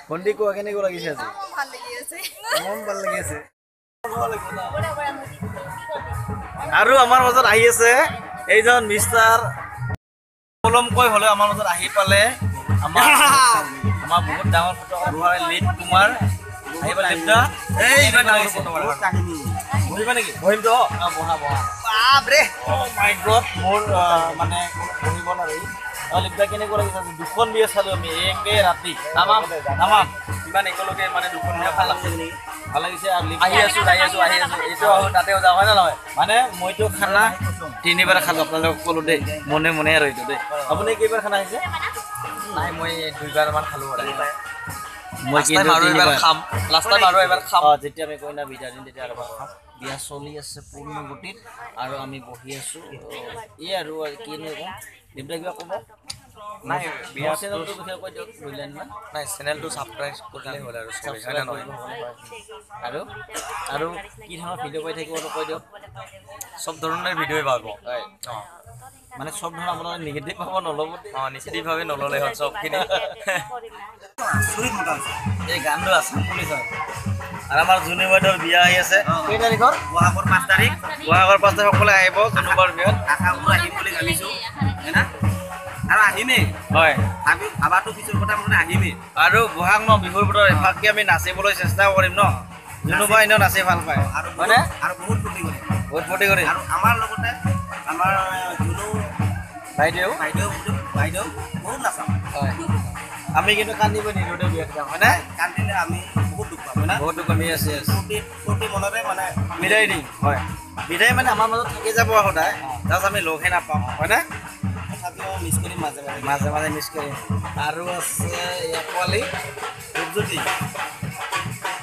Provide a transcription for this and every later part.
ভণ্টি কোৱা কেনেকুৱা লাগিছে আজি? ভাল লাগি আছে। মন ভাল লাগি আছে। আৰু আমাৰ মাজত আহি আছে এইজন মিষ্টাৰ পলমকৈ হ'লে আমাৰ মাজত আহি পালে আমাৰ বহুত ডাঙৰ ফটোগ্ৰাফাৰ লিড কুমাৰ আহিব লিপদা এই ইমান ডাঙৰ ফটোগ্ৰাফাৰ কাহিনী বহিবা নেকি? বহিম তো বহা বাপ ৰে ও মাই গড মোৰ মানে বহিব নোৱাৰি লিপদা কেনেকুৱা লাগিছে দুখন বিয়া চালো আমি একে ৰাতি তামাম ইমান একেলগে মানে দুখন বিয়া ভাল লাগিছে নেকি? ভাল লাগিছে আৰু আহি আছো এইটো আহো তাতেও যাওঁ হয় না নহয় মানে মইতো খানা তিনিবাৰ খালো আপোনালোকক ক'লো দেই মনে মনে আৰু এইটো দেই আপুনি কেইবাৰ খানা আহিছে? নাই মই 2বাৰ মান খালো মই কিন্তু তিনিবাৰ খাম লাষ্ট টাইম আৰু এবাৰ খাম যেতিয়া আমি কইনা বিদায় দিম তেতিয়া আৰু খাম বিয়া চলি আছে পূৰ্ণ গতিত আৰু আমি বহি আছো এই আৰু কিনো ক'ম দেউতা কিবা ক'ব? নাই বিয়া চেনেলটো বিষয়ে কৈ দিয়ক বুজিলেন না নাই চেনেলটো ছাবস্ক্ৰাইব কৰিলে হ'ল আৰু ছাবস্ক্ৰাইব কৰিব আৰু আৰু কি ধৰণৰ ভিডিঅ' পাই থাকিব কৈ দিয়ক সব ধৰণৰ ভিডিঅ'ই পাব হয় মানে সব ধৰণৰ আপোনাৰ নিগেটিভ পাব নল'ব নিগেটিভভাৱে নল'লে হ'ল সবখিনি এই গানটো আছাম পুলিচৰ আৰু আমাৰ জুনুবাইদেউৰ বিয়া আহি আছে কেই তাৰিখৰ? বহাগৰ 5 তাৰিখ সকলোৱে আহিব জুনুবাৰ বিয়াত আশা কৰোঁ আহিম বুলি ভাবিছোঁ হয় না আৰু আহিমেই হয় আমি ভাবাটো পিছৰ কথা মানে আহিমেই আৰু বহাগ ন বিহুৰ বতৰ এফাকি আমি নাচিবলৈ চেষ্টা কৰিম ন জুনুবা এনেও নাচি ভাল পায় আৰু হয়নে আৰু বহুত ফূৰ্তি কৰে আৰু আমাৰ লগতে আমাৰ জুনু বাইদেউ বহুত নাচাম হয় আমি কিন্তু কান্দিব নিদিওঁ বিয়াত যাম হয়নে কান্দিলে আমি বহুত দুখ পাম হয়নে বহুত দুখ আমি আছে ফূৰ্তি মনৰে মানে বিদায় দিম হয় বিদায় মানে আমাৰ মাজত থাকি যাব সদায় জাষ্ট আমি লগহে নাপাম হয়নে তথাপিও মিছ কৰিম মাজে মাজে মিছ কৰিম আৰু আছে ইয়াৰ পোৱালি ৰূপজ্যোতি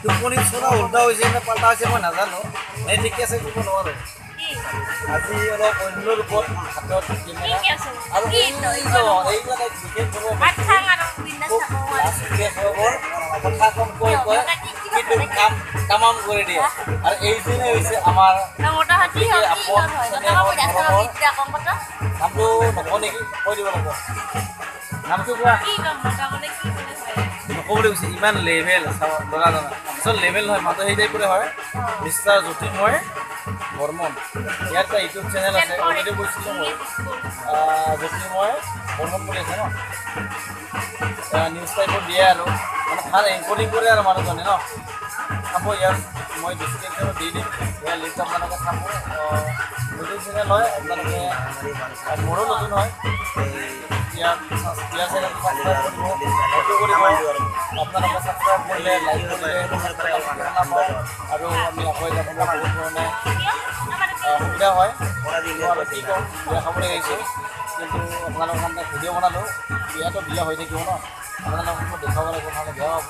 টোপনি চলা উল্টা হৈছে নে পাল্টা হৈছে মই নাজানো এই ঠিকে আছে ক'ব নোৱাৰোঁ আজি অলপ অন্য ৰূপত হাতত কেমেৰা আৰু এইবিলাক কথা কম কৈ কিন্তু কাম কৰি দিয়ে আৰু এইজনে হৈছে আমাৰ নামটো নকওঁ নেকি কৈ দিব লাগিব নামটো কোৱা নক'বলৈ গৈছে ইমান লেভেল ল'ৰা আচল লেভেল নহয় মাত্ৰ সেই টাইপৰে হয় মিষ্টাৰ জ্যোতিৰ্ময় বৰ্মন ইয়াৰ এটা ইউটিউব চেনেল আছে অলৰেডি কৈছিলোঁ মই জ্যোতিৰ্ময় বৰ্মন বুলি আছে ন নিউজ টাইপত দিয়ে আৰু মানে ভাল এংকৰিং কৰে আৰু মানুহজনে ন চাব ইয়াৰ মই ডিছক্ৰিপশ্যনত দি দিম ইয়াৰ লিংক আপোনালোকে চাব ইউটিউব চেনেল হয় আপোনালোকে মোৰো নতুন হয় ইয়াৰ চেনেলটো ছাবস্ক্ৰাইব কৰিব আপোনালোকে ছাবস্ক্ৰাইব কৰিলে লাইক কৰিলে আৰু আমি আগুৱাই যাবলৈ বহুত ধৰণে সুবিধা হয় আৰু কি ক'ম বিয়া খাবলৈ আহিছোঁ কিন্তু আপোনালোকৰ কাৰণে ভিডিঅ' বনালোঁ বিয়াটো বিয়া হৈ থাকিব ন আপোনালোকক মই দেখুৱাব লাগিব নহ'লে বেয়া হ'ব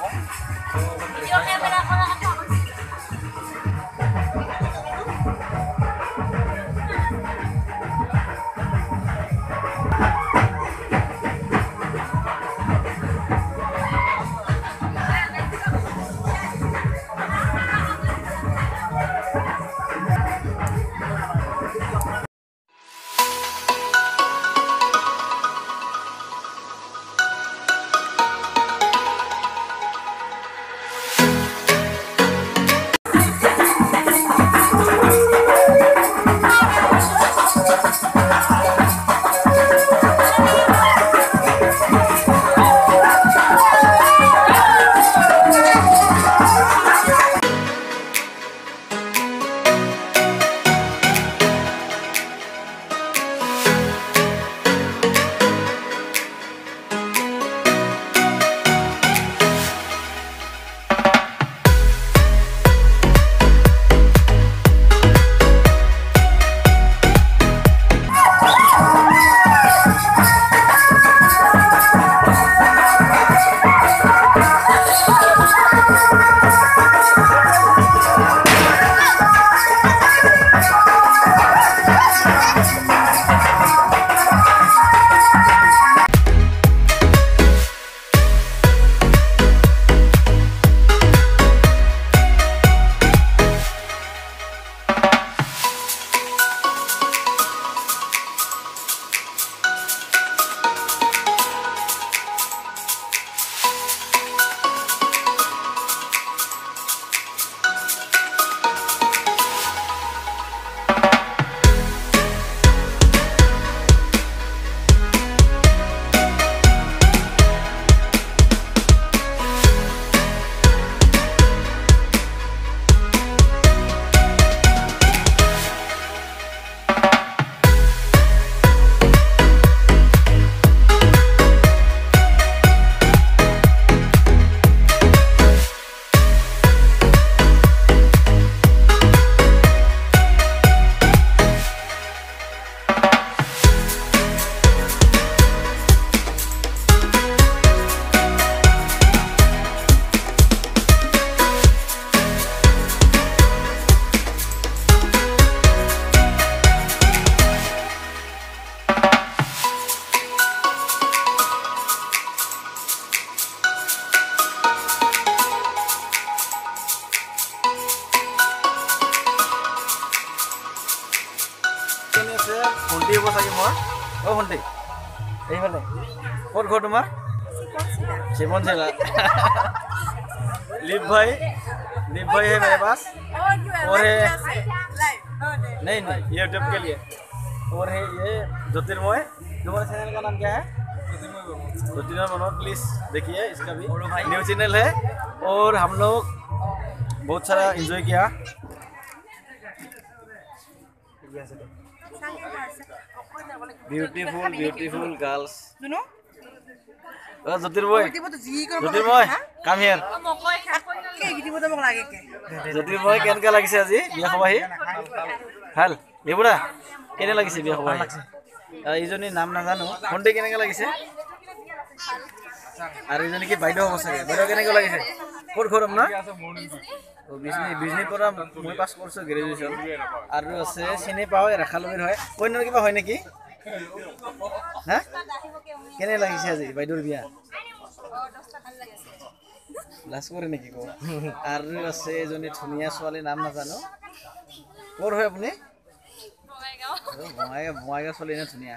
অ' ভণ্টি এইফালে ক'ত ঘৰ তোমাৰ शिवन जिला लिप भाई है मेरे पास और है नहीं यूट्यूब के लिए और है ये ज्योतिर्मय तुम्हारे चैनल का नाम क्या है ज्योतिर्मय मनोहर प्लीज देखिए इसका भी न्यू चैनल है और हम लोग बहुत सारा एंजॉय किया ब्यूटीफुल गर्ल्स ज्योतिर्मय কাম হিয়াৰ জ্যোতিৰ্ময় কেনেকুৱা লাগিছে আজি বিয়া খাব আহি ভাল এইবোৰা কেনে লাগিছে বিয়া খাব এইজনী নাম নাজানো ভণ্টি কেনেকুৱা লাগিছে আৰু এইজনী কি বাইদেউ হ'ব চাগে বাইদেউ কেনেকুৱা লাগিছে ক'ত ঘৰ আপোনাৰ বিজনী পৰা মই পাছ কৰিছোঁ গ্ৰেজুৱেশ্যন আৰু আছে চিনি পাওঁ ৰেখালবীৰ হয় অন্য কিবা হয় নেকি হা কেনে লাগিছে আজি বাইদেউৰ বিয়া লাজ কৰে নেকি কওঁ আৰু আছে এজনী ধুনীয়া ছোৱালীৰ নাম নাজানো ক'ৰ হয় আপুনি বঙাইগাঁও ছোৱালী এনে ধুনীয়া